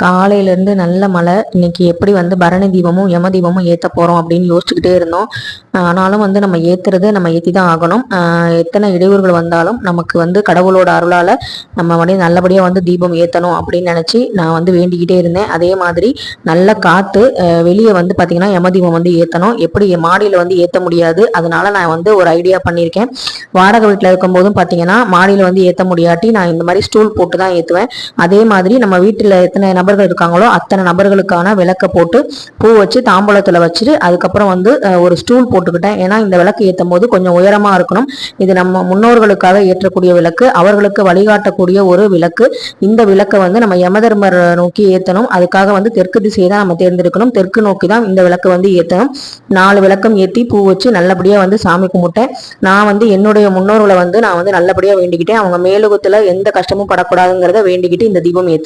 காலையிலேருந்து நல்ல மழை. இன்னைக்கு எப்படி வந்து பரணி தீபமும் யம தீபமும் ஏற்ற போகிறோம் அப்படின்னு யோசிச்சுக்கிட்டே இருந்தோம். ஆனாலும் வந்து நம்ம ஏற்றுறது நம்ம ஏற்றி தான் ஆகணும். எத்தனை இடையூறுகள் வந்தாலும் நமக்கு வந்து கடவுளோட அருளால் நம்ம வந்து நல்லபடியாக வந்து தீபம் ஏற்றணும் அப்படின்னு நினச்சி நான் வந்து வேண்டிக்கிட்டே இருந்தேன். அதே மாதிரி நல்ல காற்று வெளியே வந்து பார்த்திங்கன்னா யம தீபம் வந்து ஏற்றணும். எப்படி மாடியில் வந்து ஏற்ற முடியாது, அதனால நான் வந்து ஒரு ஐடியா பண்ணியிருக்கேன். வாடகை வீட்டில் இருக்கும்போதும் பார்த்தீங்கன்னா மாடியில் வந்து ஏற்ற முடியாட்டி நான் இந்த மாதிரி ஸ்டூல் போட்டு தான் ஏற்றுவேன். அதே மாதிரி நம்ம வீட்டில் எத்தனை நபர்கள் இருக்காங்களோ அத்தனை நபர்களுக்கான விளக்க போட்டு பூ வச்சு தாம்பூலத்தில் வச்சுட்டு அதுக்கப்புறம் வந்து ஒரு ஸ்டூல் போட்டுக்கிட்டேன். ஏன்னா இந்த விளக்கு ஏற்றும் போது கொஞ்சம் உயரமா இருக்கணும். இது நம்ம முன்னோர்களுக்காக ஏற்றக்கூடிய விளக்கு, அவர்களுக்கு வழிகாட்டக்கூடிய ஒரு விளக்கு. இந்த விளக்கை வந்து நம்ம யமதர்மர் நோக்கி ஏற்றணும். அதுக்காக வந்து தெற்கு திசையை தான் நம்ம தேர்ந்தெடுக்கணும். தெற்கு நோக்கி தான் இந்த விளக்கு வந்து ஏற்றணும். 4 விளக்கம் ஏற்றி பூ வச்சு நல்லபடியா வந்து சாமி கும்பிட்டேன். நான் வந்து என்னுடைய முன்னோர்களை வந்து நான் வந்து நல்லபடியா வேண்டிக்கிட்டேன். அவங்க மேலுகத்துல எந்த கஷ்டமும் படக்கூடாதுங்கிறத வேண்டிக்கிட்டு இந்த தீபம் ஏற்றினேன்.